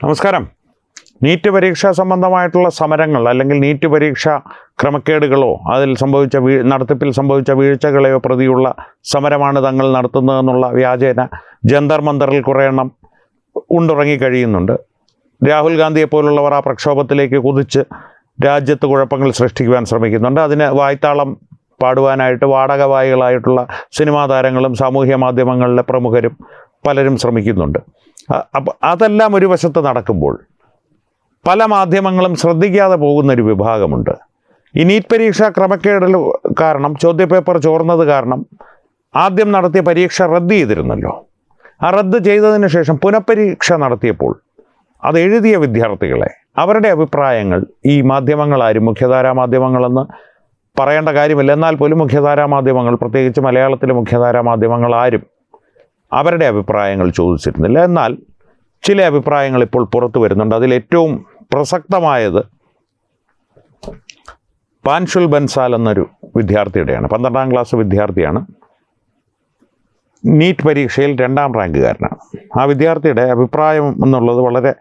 നമസ്കാരം. നീറ്റ് പരീക്ഷാ സംബന്ധമായിട്ടുള്ള സമരങ്ങൾ അല്ലെങ്കിൽ നീറ്റ് പരീക്ഷ ക്രമക്കേടുകളോ അതിൽ നടത്തിപ്പിൽ സംഭവിച്ച വീഴ്ചകളെയോ പ്രതിയുള്ള സമരമാണ് തങ്ങൾ നടത്തുന്നതെന്നുള്ള വ്യാജേന ജന്തർ മന്ദറിൽ കുറേ എണ്ണം ഉണ്ടുറങ്ങിക്കഴിയുന്നുണ്ട്. രാഹുൽ ഗാന്ധിയെപ്പോലുള്ളവർ ആ പ്രക്ഷോഭത്തിലേക്ക് കുതിച്ച് രാജ്യത്ത് കുഴപ്പങ്ങൾ സൃഷ്ടിക്കുവാൻ ശ്രമിക്കുന്നുണ്ട്. അതിന് വായ്ത്താളം പാടുവാനായിട്ട് വാടകവായികളായിട്ടുള്ള സിനിമാ താരങ്ങളും സാമൂഹ്യ മാധ്യമങ്ങളിലെ പ്രമുഖരും പലരും ശ്രമിക്കുന്നുണ്ട്. അപ്പം അതെല്ലാം ഒരു വശത്ത് നടക്കുമ്പോൾ പല മാധ്യമങ്ങളും ശ്രദ്ധിക്കാതെ പോകുന്നൊരു വിഭാഗമുണ്ട്. ഈ നീറ്റ് പരീക്ഷ ക്രമക്കേടിൽ കാരണം, ചോദ്യപേപ്പർ ചോർന്നത് കാരണം ആദ്യം നടത്തിയ പരീക്ഷ റദ്ദ് ചെയ്തിരുന്നല്ലോ. ആ റദ്ദ് ചെയ്തതിന് ശേഷം പുനഃപരീക്ഷ നടത്തിയപ്പോൾ അത് എഴുതിയ വിദ്യാർത്ഥികളെ അവരുടെ അഭിപ്രായങ്ങൾ ഈ മാധ്യമങ്ങളാരും, മുഖ്യധാരാ മാധ്യമങ്ങളെന്ന് പറയേണ്ട കാര്യമില്ല, എന്നാൽ പോലും മുഖ്യധാരാ മാധ്യമങ്ങൾ, പ്രത്യേകിച്ച് മലയാളത്തിലെ മുഖ്യധാരാ മാധ്യമങ്ങളാരും അവരുടെ അഭിപ്രായങ്ങൾ ചോദിച്ചിരുന്നില്ല. എന്നാൽ ചില അഭിപ്രായങ്ങൾ ഇപ്പോൾ പുറത്തു വരുന്നുണ്ട്. അതിലേറ്റവും പ്രസക്തമായത് പാൻഷുൽ ബൻസാൽ എന്നൊരു വിദ്യാർത്ഥിയുടെയാണ്. 12ാം ക്ലാസ് വിദ്യാർത്ഥിയാണ്. നീറ്റ് പരീക്ഷയിൽ 2ാം റാങ്കുകാരനാണ്. ആ വിദ്യാർത്ഥിയുടെ അഭിപ്രായം എന്നുള്ളത് വളരെ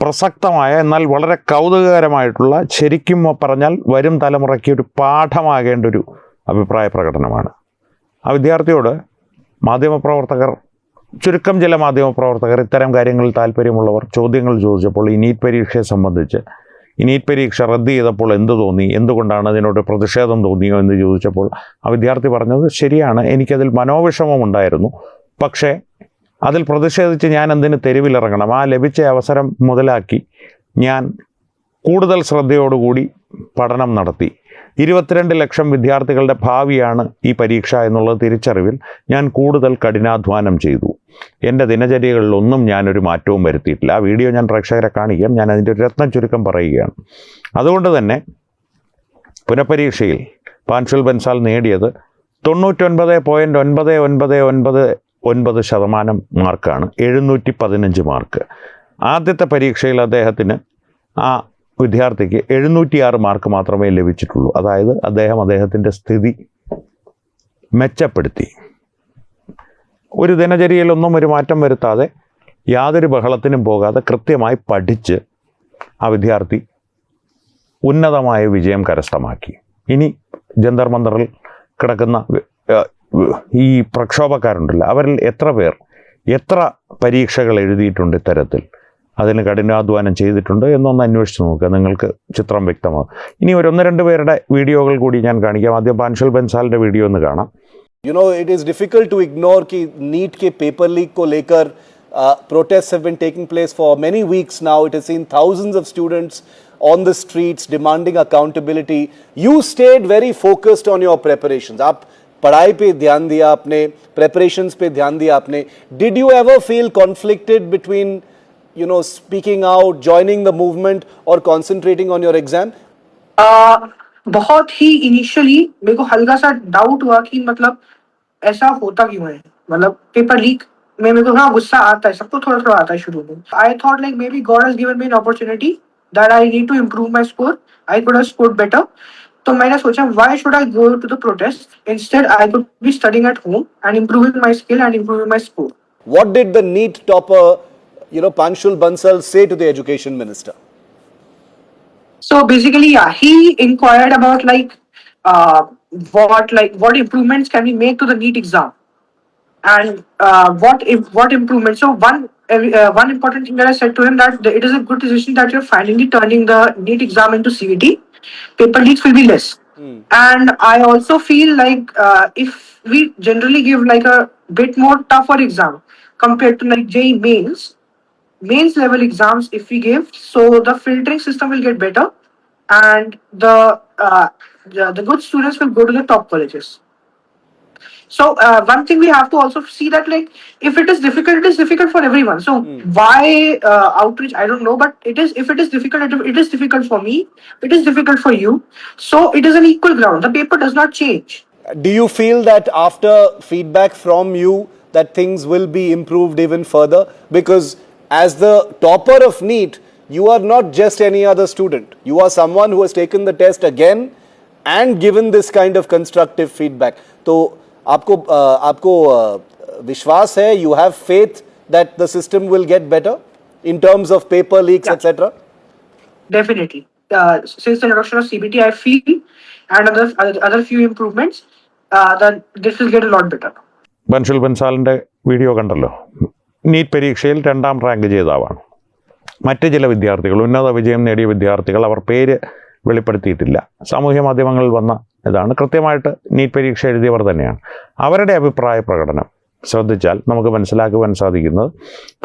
പ്രസക്തമായ, എന്നാൽ വളരെ കൗതുകകരമായിട്ടുള്ള, ശരിക്കും പറഞ്ഞാൽ വരും തലമുറയ്ക്ക് ഒരു പാഠമാകേണ്ട ഒരു അഭിപ്രായ പ്രകടനമാണ്. ആ വിദ്യാർത്ഥിയോട് മാധ്യമപ്രവർത്തകർ, ചുരുക്കം ചില മാധ്യമപ്രവർത്തകർ, ഇത്തരം കാര്യങ്ങളിൽ താല്പര്യമുള്ളവർ ചോദ്യങ്ങൾ ചോദിച്ചപ്പോൾ ഈ നീറ്റ് പരീക്ഷയെ സംബന്ധിച്ച്, ഈ നീറ്റ് പരീക്ഷ റദ്ദ് ചെയ്തപ്പോൾ എന്ത് തോന്നി, എന്തുകൊണ്ടാണ് അതിനോട് പ്രതിഷേധം തോന്നിയോ എന്ന് ചോദിച്ചപ്പോൾ ആ വിദ്യാർത്ഥി പറഞ്ഞത് ശരിയാണ്, എനിക്കതിൽ മനോവിഷമമുണ്ടായിരുന്നു. പക്ഷേ അതിൽ പ്രതിഷേധിച്ച് ഞാൻ എന്തിന് തെരുവിലിറങ്ങണം? ആ ലഭിച്ച അവസരം മുതലാക്കി ഞാൻ കൂടുതൽ ശ്രദ്ധയോടുകൂടി പഠനം നടത്തി. 22 ലക്ഷം വിദ്യാർത്ഥികളുടെ ഭാവിയാണ് ഈ പരീക്ഷ എന്നുള്ള തിരിച്ചറിവിൽ ഞാൻ കൂടുതൽ കഠിനാധ്വാനം ചെയ്തു. എൻ്റെ ദിനചര്യകളിലൊന്നും ഞാനൊരു മാറ്റവും വരുത്തിയിട്ടില്ല. ആ വീഡിയോ ഞാൻ പ്രേക്ഷകരെ കാണിക്കാം. ഞാൻ അതിൻ്റെ ഒരു രത്നം ചുരുക്കം പറയുകയാണ്. അതുകൊണ്ട് തന്നെ പുനഃപരീക്ഷയിൽ പാൻഷുൽ ബൻസാൽ നേടിയത് 99.9999% മാർക്കാണ്, 715 മാർക്ക്. ആദ്യത്തെ പരീക്ഷയിൽ അദ്ദേഹത്തിന്, ആ വിദ്യാർത്ഥിക്ക് 706 മാർക്ക് മാത്രമേ ലഭിച്ചിട്ടുള്ളൂ. അതായത് അദ്ദേഹത്തിൻ്റെ സ്ഥിതി മെച്ചപ്പെടുത്തി. ഒരു ദിനചര്യയിലൊന്നും ഒരു മാറ്റം വരുത്താതെ, യാതൊരു ബഹളത്തിനും പോകാതെ കൃത്യമായി പഠിച്ച് ആ വിദ്യാർത്ഥി ഉന്നതമായ വിജയം കരസ്ഥമാക്കി. ഇനി ജന്തർ മന്ദറിൽ കിടക്കുന്ന ഈ പ്രക്ഷോഭക്കാരുണ്ടല്ലോ, അവരിൽ എത്ര പേർ എത്ര പരീക്ഷകൾ എഴുതിയിട്ടുണ്ട് ഇത്തരത്തിൽ, അതിന് കഠിനാധ്വാനം ചെയ്തിട്ടുണ്ട് എന്നൊന്ന് അന്വേഷിച്ച് നോക്കുക, നിങ്ങൾക്ക് ചിത്രം വ്യക്തമാകും. ഇനി ഒരു 1-2 പേരുടെ വീഡിയോകൾ കൂടി ഞാൻ കാണിക്കാം. ആദ്യം പാൻഷുൽ ബൻസാലിൻ്റെ വീഡിയോ ഒന്ന് കാണാം. You know, it is difficult to ignore कि NEET के paper leak को लेकर protests have been taking place for many weeks now. It has seen thousands of students on the streets demanding accountability. You stayed very focused on your preparations. आप पढ़ाई पे ध्यान दिया आपने, preparations पे ध्यान दिया आपने. Did you ever feel conflicted between, you know, speaking out, joining the movement or concentrating on your exam? बहुत ही इनिशियली मेरे को हल्का सा डाउट हुआ कि मतलब ऐसा होता क्यों है, मतलब पेपर लीक में मेरे को गुस्सा आता है, सबको थोड़ा थोड़ा आता है शुरू में. I thought like may be God has given me an opportunity that I need to improve my score. I could have scored better. तो मैंने सोचा why should I go to the protest, instead I could be studying at home and improving my skill and improving my score. What did the NEET topper, you know, Panshul Bansal say to the education minister? So basically, yeah, he inquired about what improvements can we make to the NEET exam, and what improvements. So one important thing that I said to him, that it is a good decision that you're finally turning the NEET exam into CVT. Paper leaks will be less. And I also feel like if we generally give like a bit more tougher exam compared to like JEE mains level exams, if we give, so the filtering system will get better, and the good students will go to the top colleges. So one thing we have to also see that like if it is difficult for everyone. So why outreach, I don't know, but if it is difficult, it is difficult for me, it is difficult for you, so it is an equal ground. The paper does not change. Do you feel that after feedback from you that things will be improved even further? Because as the topper of NEET, you are not just any other student. You are someone who has taken the test again and given this kind of constructive feedback. So, आपको विश्वास है, you have faith that the system will get better? in terms of paper leaks, Yeah. etc.? Definitely. Since the introduction of CBT, I feel, and other few improvements, that this will get a lot better. ബൻഷിൽ ബൻസാലിൻ്റെ video കണ്ടല്ലോ. NEET പരീക്ഷയിൽ 2ാം rank ജേതാവാണ്. മറ്റ് ചില വിദ്യാർത്ഥികൾ, ഉന്നത വിജയം നേടിയ വിദ്യാർത്ഥികൾ, അവർ പേര് വെളിപ്പെടുത്തിയിട്ടില്ല, സാമൂഹ്യ മാധ്യമങ്ങളിൽ വന്ന ഇതാണ്, കൃത്യമായിട്ട് നീറ്റ് പരീക്ഷ എഴുതിയവർ തന്നെയാണ്. അവരുടെ അഭിപ്രായ പ്രകടനം ശ്രദ്ധിച്ചാൽ നമുക്ക് മനസ്സിലാക്കുവാൻ സാധിക്കുന്നത്,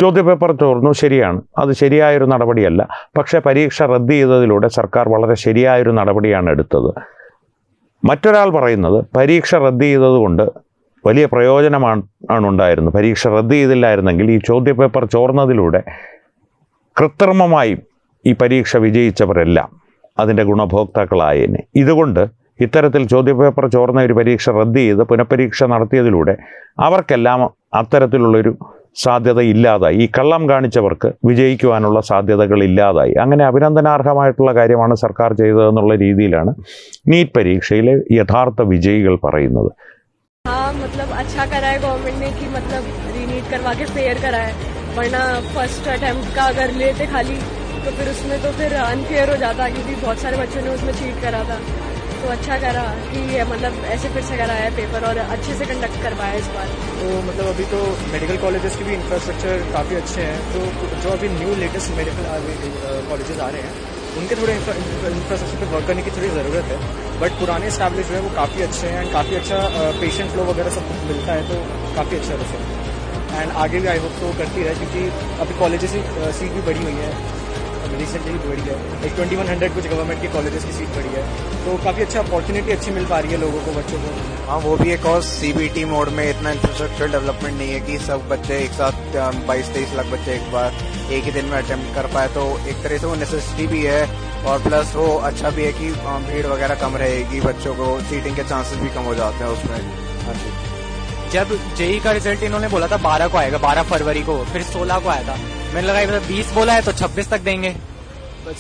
ചോദ്യപേപ്പർ ചോർന്നു, ശരിയാണ്, അത് ശരിയായൊരു നടപടിയല്ല. പക്ഷേ പരീക്ഷ റദ്ദ് ചെയ്തതിലൂടെ സർക്കാർ വളരെ ശരിയായൊരു നടപടിയാണ് എടുത്തത്. മറ്റൊരാൾ പറയുന്നത് പരീക്ഷ റദ്ദ് ചെയ്തതുകൊണ്ട് വലിയ പ്രയോജനമാണ് ഉണ്ടായിരുന്നത്. പരീക്ഷ റദ്ദ് ചെയ്തില്ലായിരുന്നെങ്കിൽ ഈ ചോദ്യപേപ്പർ ചോർന്നതിലൂടെ കൃത്രിമമായും ഈ പരീക്ഷ വിജയിച്ചവരെല്ലാം അതിൻ്റെ ഗുണഭോക്താക്കളായേനെ. ഇതുകൊണ്ട് ഇത്തരത്തിൽ ചോദ്യപേപ്പർ ചോർന്ന ഒരു പരീക്ഷ റദ്ദ് ചെയ്ത് പുനഃപരീക്ഷ നടത്തിയതിലൂടെ അവർക്കെല്ലാം അത്തരത്തിലുള്ളൊരു സാധ്യത ഇല്ലാതായി. ഈ കള്ളം കാണിച്ചവർക്ക് വിജയിക്കുവാനുള്ള സാധ്യതകൾ ഇല്ലാതായി. അങ്ങനെ അഭിനന്ദനാർഹമായിട്ടുള്ള കാര്യമാണ് സർക്കാർ ചെയ്തതെന്നുള്ള രീതിയിലാണ് നീറ്റ് പരീക്ഷയിലെ യഥാർത്ഥ വിജയികൾ പറയുന്നത്. हाँ मतलब अच्छा करा है गवर्नमेंट ने कि मतलब रीनीट करवा के फेयर करा है, वरना फर्स्ट अटेम्प्ट का अगर लेते खाली तो फिर उसमें तो फिर अनफेयर हो जाता, क्योंकि बहुत सारे बच्चों ने उसमें चीट करा था. तो अच्छा करा कि मतलब ऐसे फिर से कराया है पेपर और अच्छे से कंडक्ट करवाया इस बार. तो मतलब अभी तो मेडिकल कॉलेजेस के भी इंफ्रास्ट्रक्चर काफ़ी अच्छे हैं. जो अभी न्यू लेटेस्ट मेडिकल कॉलेजेस आ रहे हैं उनके थोड़े इंफ्रास्ट्रक्चर पे वर्क करने की थोड़ी ज़रूरत है. बट पुराने स्टैब्लिश जो है वो काफ़ी अच्छे हैं एंड काफ़ी अच्छा पेशेंट फ्लो वगैरह सब कुछ मिलता है, तो काफ़ी अच्छा रिजल्ट. एंड आगे भी आई होप तो करती रहे, क्योंकि अभी कॉलेजेस की सीट भी बढ़ी हुई है, रिसेंटली भी बढ़ी है. एक 2100 कुछ गवर्नमेंट के कॉलेजेस की सीट बढ़ी है, तो काफ़ी अच्छा अपॉर्चुनिटी अच्छी मिल पा रही है लोगों को, बच्चों को. हाँ, वो भी एक और सीबीटी मोड में इतना इंफ्रास्ट्रक्चर डेवलपमेंट नहीं है कि सब बच्चे एक साथ 22-23 लाख बच्चे एक बार एक ही दिन में अटेम्प्ट कर पाए. तो एक तरह से वो नेसेसिटी भी है और प्लस वो अच्छा भी है कि भीड़ वगैरह कम रहेगी, बच्चों को सीटिंग के चांसेस भी कम हो जाते हैं उसमें. हाँ जी. जब जेई का रिजल्ट इन्होंने बोला था 12 को आएगा, 12 फरवरी को, फिर 16 को आया था. मैंने लगा 20 बोला है तो 26 तक देंगे.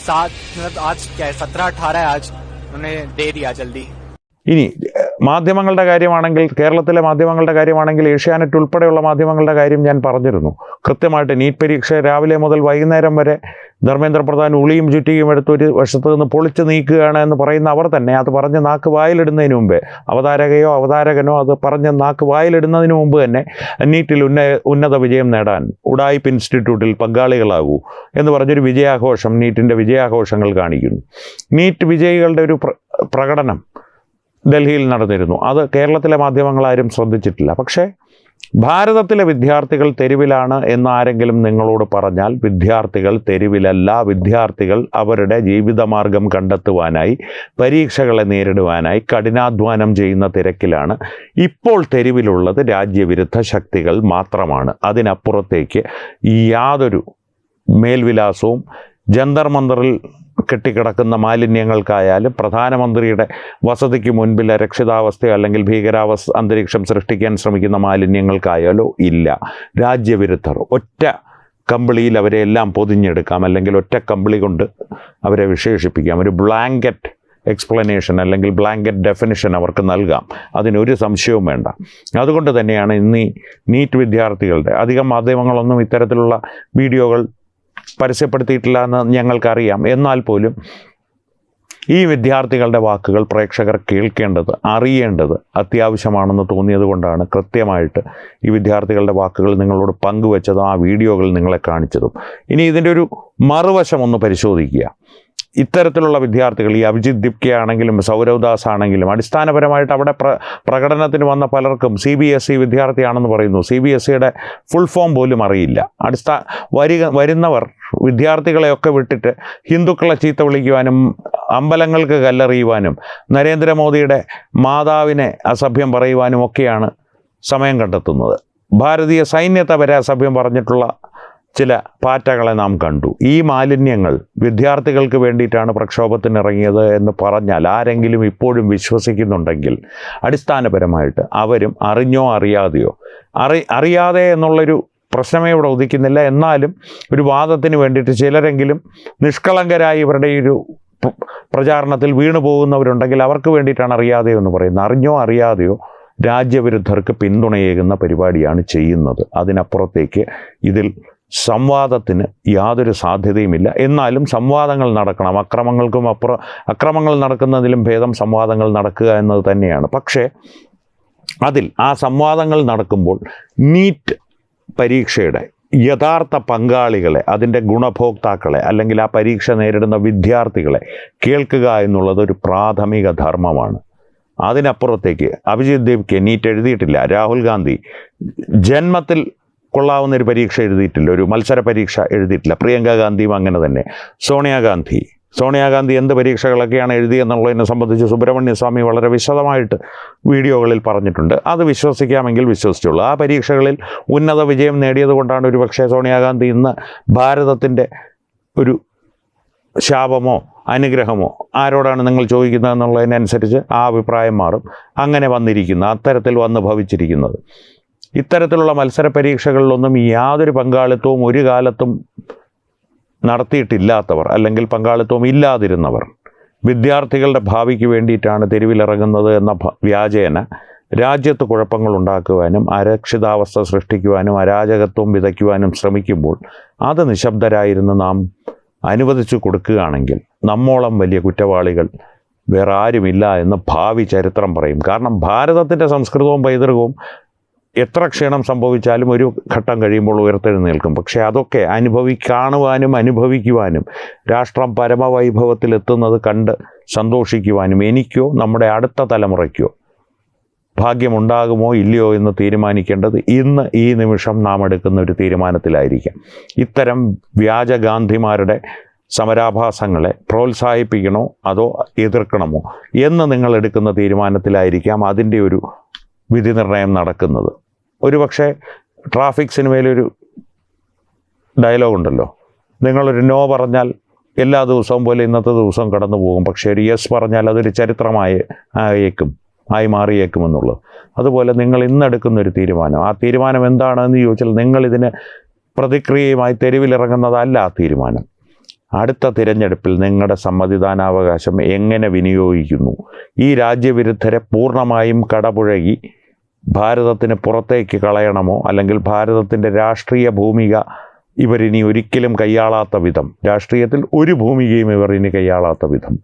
7 मतलब आज क्या है 17-18 है, आज उन्होंने दे दिया जल्दी. ഇനി മാധ്യമങ്ങളുടെ കാര്യമാണെങ്കിൽ, കേരളത്തിലെ മാധ്യമങ്ങളുടെ കാര്യമാണെങ്കിൽ, ഏഷ്യാനെറ്റ് ഉൾപ്പെടെയുള്ള മാധ്യമങ്ങളുടെ കാര്യം ഞാൻ പറഞ്ഞിരുന്നു. കൃത്യമായിട്ട് നീറ്റ് പരീക്ഷ രാവിലെ മുതൽ വൈകുന്നേരം വരെ ധർമ്മേന്ദ്ര പ്രധാൻ ഉളിയും ചുറ്റിയും എടുത്ത് ഒരു വശത്ത് നിന്ന് പൊളിച്ച് നീക്കുകയാണ് എന്ന് പറയുന്ന അവർ തന്നെ അത് പറഞ്ഞ് നാക്ക് വായിലിടുന്നതിന് മുമ്പേ, അവതാരകയോ അവതാരകനോ അത് പറഞ്ഞ് നാക്ക് വായിലിടുന്നതിന് മുമ്പ് തന്നെ നീറ്റിൽ ഉന്നത വിജയം നേടാൻ ഉഡായിപ്പ് ഇൻസ്റ്റിറ്റ്യൂട്ടിൽ പങ്കാളികളാകൂ എന്ന് പറഞ്ഞൊരു വിജയാഘോഷം, നീറ്റിൻ്റെ വിജയാഘോഷങ്ങൾ കാണിക്കുന്നു. നീറ്റ് വിജയികളുടെ ഒരു പ്രകടനം ഡൽഹിയിൽ നടന്നിരുന്നു. അത് കേരളത്തിലെ മാധ്യമങ്ങളാരും ശ്രദ്ധിച്ചിട്ടില്ല. പക്ഷേ ഭാരതത്തിലെ വിദ്യാർത്ഥികൾ തെരുവിലാണ് എന്ന് ആരെങ്കിലും നിങ്ങളോട് പറഞ്ഞാൽ വിദ്യാർത്ഥികൾ തെരുവിലല്ല. വിദ്യാർത്ഥികൾ അവരുടെ ജീവിതമാർഗം കണ്ടെത്തുവാനായി, പരീക്ഷകളെ നേരിടുവാനായി കഠിനാധ്വാനം ചെയ്യുന്ന തിരക്കിലാണ്. ഇപ്പോൾ തെരുവിലുള്ളത് രാജ്യവിരുദ്ധ ശക്തികൾ മാത്രമാണ്. അതിനപ്പുറത്തേക്ക് യാതൊരു മേൽവിലാസവും ജന്തർ മന്ദറിൽ കെട്ടിക്കിടക്കുന്ന മാലിന്യങ്ങൾക്കായാലും പ്രധാനമന്ത്രിയുടെ വസതിക്ക് മുൻപിൽ അരക്ഷിതാവസ്ഥയോ അല്ലെങ്കിൽ അന്തരീക്ഷം സൃഷ്ടിക്കാൻ ശ്രമിക്കുന്ന മാലിന്യങ്ങൾക്കായാലോ ഇല്ല. രാജ്യവിരുദ്ധർ ഒറ്റ കമ്പിളിയിൽ അവരെ എല്ലാം പൊതിഞ്ഞെടുക്കാം, അല്ലെങ്കിൽ ഒറ്റ കമ്പിളി കൊണ്ട് അവരെ വിശേഷിപ്പിക്കാം. ഒരു ബ്ലാങ്കറ്റ് എക്സ്പ്ലനേഷൻ അല്ലെങ്കിൽ ബ്ലാങ്കറ്റ് ഡെഫിനിഷൻ അവർക്ക് നൽകാം, അതിനൊരു സംശയവും വേണ്ട. അതുകൊണ്ട് തന്നെയാണ് ഇന്ന് ഈ നീറ്റ് വിദ്യാർത്ഥികളുടെ, അധികം മാധ്യമങ്ങളൊന്നും ഇത്തരത്തിലുള്ള വീഡിയോകൾ പരസ്യപ്പെടുത്തിയിട്ടില്ല എന്ന് ഞങ്ങൾക്കറിയാം. എന്നാൽ പോലും ഈ വിദ്യാർത്ഥികളുടെ വാക്കുകൾ പ്രേക്ഷകർ കേൾക്കേണ്ടത്, അറിയേണ്ടത് അത്യാവശ്യമാണെന്ന് തോന്നിയത് കൊണ്ടാണ് കൃത്യമായിട്ട് ഈ വിദ്യാർത്ഥികളുടെ വാക്കുകൾ നിങ്ങളോട് പങ്കുവച്ചതും ആ വീഡിയോകൾ നിങ്ങളെ കാണിച്ചതും. ഇനി ഇതിൻ്റെ ഒരു മറുവശം ഒന്ന് പരിശോധിക്കുക. ഇത്തരത്തിലുള്ള വിദ്യാർത്ഥികൾ, ഈ അഭിജിത് ദിപ്കെ ആണെങ്കിലും സൗരവ് ദാസ് ആണെങ്കിലും, അടിസ്ഥാനപരമായിട്ട് അവിടെ പ്രകടനത്തിന് വന്ന പലർക്കും CBSE വിദ്യാർത്ഥിയാണെന്ന് പറയുന്നു. CBSEയുടെ ഫുൾ ഫോം പോലും അറിയില്ല. വരുന്നവർ വിദ്യാർത്ഥികളെയൊക്കെ വിട്ടിട്ട് ഹിന്ദുക്കളെ ചീത്ത വിളിക്കുവാനും അമ്പലങ്ങൾക്ക് കല്ലെറിയുവാനും നരേന്ദ്രമോദിയുടെ മാതാവിനെ അസഭ്യം പറയുവാനും ഒക്കെയാണ് സമയം കണ്ടെത്തുന്നത്. ഭാരതീയ സൈന്യത്തെ വരെ അസഭ്യം പറഞ്ഞിട്ടുള്ള ചില പാറ്റകളെ നാം കണ്ടു. ഈ മാലിന്യങ്ങൾ വിദ്യാർത്ഥികൾക്ക് വേണ്ടിയിട്ടാണ് പ്രക്ഷോഭത്തിനിറങ്ങിയത് എന്ന് പറഞ്ഞാൽ ആരെങ്കിലും ഇപ്പോഴും വിശ്വസിക്കുന്നുണ്ടെങ്കിൽ അടിസ്ഥാനപരമായിട്ട് അവരും അറിഞ്ഞോ അറിയാതെയോ, അറിയാതെ എന്നുള്ളൊരു പ്രശ്നമേ ഇവിടെ ഉദിക്കുന്നില്ല. എന്നാലും ഒരു വാദത്തിന് വേണ്ടിയിട്ട് ചിലരെങ്കിലും നിഷ്കളങ്കരായി ഇവരുടെ ഈ ഒരു പ്രചാരണത്തിൽ വീണു പോകുന്നവരുണ്ടെങ്കിൽ അവർക്ക് വേണ്ടിയിട്ടാണ് അറിയാതെയോ എന്ന് പറയുന്നത്. അറിഞ്ഞോ അറിയാതെയോ രാജ്യവിരുദ്ധർക്ക് പിന്തുണയേകുന്ന പരിപാടിയാണ് ചെയ്യുന്നത്. അതിനപ്പുറത്തേക്ക് ഇതിൽ സംവാദത്തിന് യാതൊരു സാധ്യതയുമില്ല. എന്നാലും സംവാദങ്ങൾ നടക്കണം. അക്രമങ്ങൾ നടക്കുന്നതിലും ഭേദം സംവാദങ്ങൾ നടക്കുക എന്നത് തന്നെയാണ്. പക്ഷേ ആ സംവാദങ്ങൾ നടക്കുമ്പോൾ നീറ്റ് പരീക്ഷയുടെ യഥാർത്ഥ പങ്കാളികളെ, അതിൻ്റെ ഗുണഭോക്താക്കളെ, അല്ലെങ്കിൽ ആ പരീക്ഷ നേരിടുന്ന വിദ്യാർത്ഥികളെ കേൾക്കുക എന്നുള്ളത് ഒരു പ്രാഥമിക ധർമ്മമാണ്. അതിനപ്പുറത്തേക്ക് അഭിജിത് ദേവ്ക്ക് നീറ്റ് എഴുതിയിട്ടില്ല. രാഹുൽ ഗാന്ധി ജന്മത്തിൽ കൊള്ളാവുന്നൊരു പരീക്ഷ എഴുതിയിട്ടില്ല, ഒരു മത്സര പരീക്ഷ എഴുതിയിട്ടില്ല. പ്രിയങ്ക ഗാന്ധിയും അങ്ങനെ തന്നെ. സോണിയാഗാന്ധി എന്ത് പരീക്ഷകളൊക്കെയാണ് എഴുതിയെന്നുള്ളതിനെ സംബന്ധിച്ച് സുബ്രഹ്മണ്യ സ്വാമി വളരെ വിശദമായിട്ട് വീഡിയോകളിൽ പറഞ്ഞിട്ടുണ്ട്. അത് വിശ്വസിക്കാമെങ്കിൽ വിശ്വസിച്ചുള്ളൂ. ആ പരീക്ഷകളിൽ ഉന്നത വിജയം നേടിയതുകൊണ്ടാണ് ഒരുപക്ഷെ സോണിയാഗാന്ധി ഇന്ന് ഭാരതത്തിൻ്റെ ഒരു ശാപമോ അനുഗ്രഹമോ ആരോടാണ് നിങ്ങൾ ചോദിക്കുന്നത് എന്നുള്ളതിനനുസരിച്ച് ആ അഭിപ്രായം മാറും. അങ്ങനെ അത്തരത്തിൽ വന്ന് ഭവിച്ചിരിക്കുന്നത്. ഇത്തരത്തിലുള്ള മത്സര പരീക്ഷകളിലൊന്നും യാതൊരു പങ്കാളിത്തവും ഒരു കാലത്തും നടത്തിയിട്ടില്ലാത്തവർ, അല്ലെങ്കിൽ പങ്കാളിത്തവും ഇല്ലാതിരുന്നവർ, വിദ്യാർത്ഥികളുടെ ഭാവിക്ക് വേണ്ടിയിട്ടാണ് തെരുവിലിറങ്ങുന്നത് എന്ന വ്യാജേന രാജ്യത്ത് കുഴപ്പങ്ങൾ ഉണ്ടാക്കുവാനും അരക്ഷിതാവസ്ഥ സൃഷ്ടിക്കുവാനും അരാജകത്വം വിതയ്ക്കുവാനും ശ്രമിക്കുമ്പോൾ അത് നിശബ്ദരായിരുന്ന് നാം അനുവദിച്ചു കൊടുക്കുകയാണെങ്കിൽ നമ്മോളം വലിയ കുറ്റവാളികൾ വേറെ ആരുമില്ല എന്ന് ഭാവി ചരിത്രം പറയും. കാരണം ഭാരതത്തിൻ്റെ സംസ്കൃതവും പൈതൃകവും എത്ര ക്ഷീണം സംഭവിച്ചാലും ഒരു ഘട്ടം കഴിയുമ്പോൾ ഉയർത്തെഴുന്നേൽക്കും. പക്ഷേ അതൊക്കെ കാണുവാനും അനുഭവിക്കുവാനും രാഷ്ട്രം പരമവൈഭവത്തിലെത്തുന്നത് കണ്ട് സന്തോഷിക്കുവാനും എനിക്കോ നമ്മുടെ അടുത്ത തലമുറയ്ക്കോ ഭാഗ്യമുണ്ടാകുമോ ഇല്ലയോ എന്ന് തീരുമാനിക്കേണ്ടത് ഇന്ന് ഈ നിമിഷം നാം എടുക്കുന്ന ഒരു തീരുമാനത്തിലായിരിക്കാം. ഇത്തരം വ്യാജ ഗാന്ധിമാരുടെ സമരാഭാസങ്ങളെ പ്രോത്സാഹിപ്പിക്കണോ അതോ എതിർക്കണമോ എന്ന് നിങ്ങൾ എടുക്കുന്ന തീരുമാനത്തിലായിരിക്കാം അതിൻ്റെ ഒരു വിധി നിർണയം നടക്കുന്നത്. ഒരുപക്ഷെ ട്രാഫിക് സിനിമയിലൊരു ഡയലോഗുണ്ടല്ലോ, നിങ്ങളൊരു നോ പറഞ്ഞാൽ എല്ലാ ദിവസവും പോലെ ഇന്നത്തെ ദിവസം കടന്നു പോകും, പക്ഷേ ഒരു യെസ് പറഞ്ഞാൽ അതൊരു ചരിത്രമായി മാറിയേക്കുമെന്നുള്ളത്. അതുപോലെ നിങ്ങൾ ഇന്നെടുക്കുന്നൊരു തീരുമാനം, ആ തീരുമാനം എന്താണെന്ന് ചോദിച്ചാൽ നിങ്ങളിതിന് പ്രതിക്രിയയുമായി തെരുവിലിറങ്ങുന്നതല്ല ആ തീരുമാനം. അടുത്ത തിരഞ്ഞെടുപ്പിൽ നിങ്ങളുടെ സമ്മതിദാനാവകാശം എങ്ങനെ വിനിയോഗിക്കുന്നു, ഈ രാജ്യവിരുദ്ധരെ പൂർണ്ണമായും കടപുഴകി ഭാരതത്തിന് പുറത്തേക്ക് കളയണമോ, അല്ലെങ്കിൽ ഭാരതത്തിൻ്റെ രാഷ്ട്രീയ ഭൂമിക ഇവരിനി ഒരിക്കലും കൈയാളാത്ത വിധം, രാഷ്ട്രീയത്തിൽ ഒരു ഭൂമികയും ഇവർ ഇനി കൈയാളാത്ത വിധം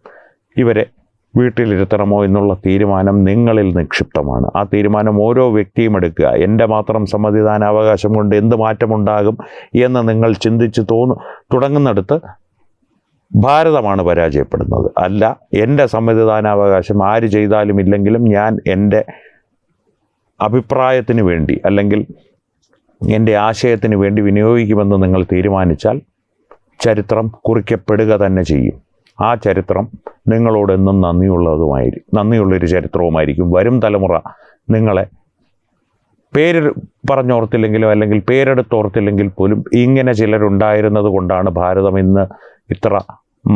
ഇവരെ വീട്ടിലിരുത്തണമോ എന്നുള്ള തീരുമാനം നിങ്ങളിൽ നിക്ഷിപ്തമാണ്. ആ തീരുമാനം ഓരോ വ്യക്തിയും എടുക്കുക. എൻ്റെ മാത്രം സമ്മതിദാനാവകാശം കൊണ്ട് എന്ത് മാറ്റമുണ്ടാകും എന്ന് നിങ്ങൾ ചിന്തിച്ച് തുടങ്ങുന്നിടത്ത് ഭാരതമാണ് പരാജയപ്പെടുന്നത്. അല്ല, എൻ്റെ സമ്മതിദാനാവകാശം ആര് ചെയ്താലും ഇല്ലെങ്കിലും ഞാൻ എൻ്റെ അഭിപ്രായത്തിന് വേണ്ടി അല്ലെങ്കിൽ എൻ്റെ ആശയത്തിന് വേണ്ടി വിനിയോഗിക്കുമെന്ന് നിങ്ങൾ തീരുമാനിച്ചാൽ ചരിത്രം കുറിക്കപ്പെടുക തന്നെ ചെയ്യും. ആ ചരിത്രം നിങ്ങളോടെന്നും നന്ദിയുള്ളൊരു ചരിത്രവുമായിരിക്കും. വരും തലമുറ നിങ്ങളെ പേര് പറഞ്ഞോർത്തില്ലെങ്കിലും അല്ലെങ്കിൽ പേരെടുത്തോർത്തില്ലെങ്കിൽ പോലും ഇങ്ങനെ ചിലരുണ്ടായിരുന്നത് കൊണ്ടാണ് ഭാരതം ഇന്ന് ഇത്ര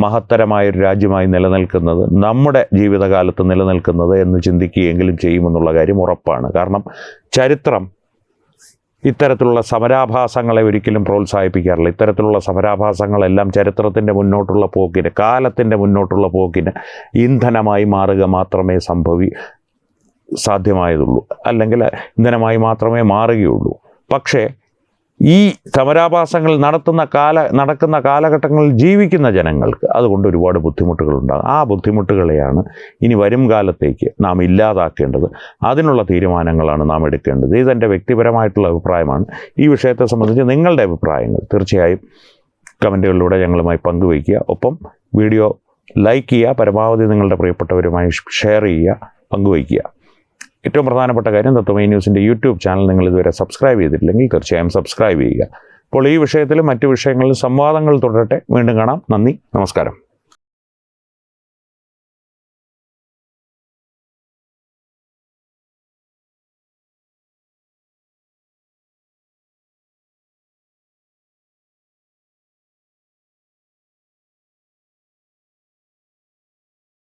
മഹത്തരമായൊരു രാജ്യമായി നിലനിൽക്കുന്നത്, നമ്മുടെ ജീവിതകാലത്ത് നിലനിൽക്കുന്നത് എന്ന് ചിന്തിക്കുകയെങ്കിലും ചെയ്യുമെന്നുള്ള കാര്യം ഉറപ്പാണ്. കാരണം ചരിത്രം ഇത്തരത്തിലുള്ള സമരാഭാസങ്ങളെ ഒരിക്കലും പ്രോത്സാഹിപ്പിക്കാറില്ല. ഇത്തരത്തിലുള്ള സമരാഭാസങ്ങളെല്ലാം ചരിത്രത്തിൻ്റെ മുന്നോട്ടുള്ള പോക്കിന്, കാലത്തിൻ്റെ മുന്നോട്ടുള്ള പോക്കിന് ഇന്ധനമായി മാറുക മാത്രമേ സാധ്യമായതുള്ളൂ, അല്ലെങ്കിൽ ഇന്ധനമായി മാത്രമേ മാറുകയുള്ളൂ. പക്ഷേ ഈ സമരാഭാസങ്ങൾ നടക്കുന്ന കാലഘട്ടങ്ങളിൽ ജീവിക്കുന്ന ജനങ്ങൾക്ക് അതുകൊണ്ട് ഒരുപാട് ബുദ്ധിമുട്ടുകളുണ്ടാകും. ആ ബുദ്ധിമുട്ടുകളെയാണ് ഇനി വരും കാലത്തേക്ക് നാം ഇല്ലാതാക്കേണ്ടത്. അതിനുള്ള തീരുമാനങ്ങളാണ് നാം എടുക്കേണ്ടത്. ഇതെൻ്റെ വ്യക്തിപരമായിട്ടുള്ള അഭിപ്രായമാണ്. ഈ വിഷയത്തെ സംബന്ധിച്ച് നിങ്ങളുടെ അഭിപ്രായങ്ങൾ തീർച്ചയായും കമൻറ്റുകളിലൂടെ ഞങ്ങളുമായി പങ്കുവയ്ക്കുക. ഒപ്പം വീഡിയോ ലൈക്ക് ചെയ്യുക, പരമാവധി നിങ്ങളുടെ പ്രിയപ്പെട്ടവരുമായി ഷെയർ ചെയ്യുക, പങ്കുവയ്ക്കുക. ഏറ്റവും പ്രധാനപ്പെട്ട കാര്യം, തത്വമൈ ന്യൂസിൻ്റെ യൂട്യൂബ് ചാനൽ നിങ്ങൾ ഇതുവരെ സബ്സ്ക്രൈബ് ചെയ്തിട്ടില്ലെങ്കിൽ തീർച്ചയായും സബ്സ്ക്രൈബ് ചെയ്യുക. അപ്പോൾ ഈ വിഷയത്തിലും മറ്റു വിഷയങ്ങളിലും സംവാദങ്ങൾ തുടരട്ടെ. വീണ്ടും കാണാം. നന്ദി, നമസ്കാരം.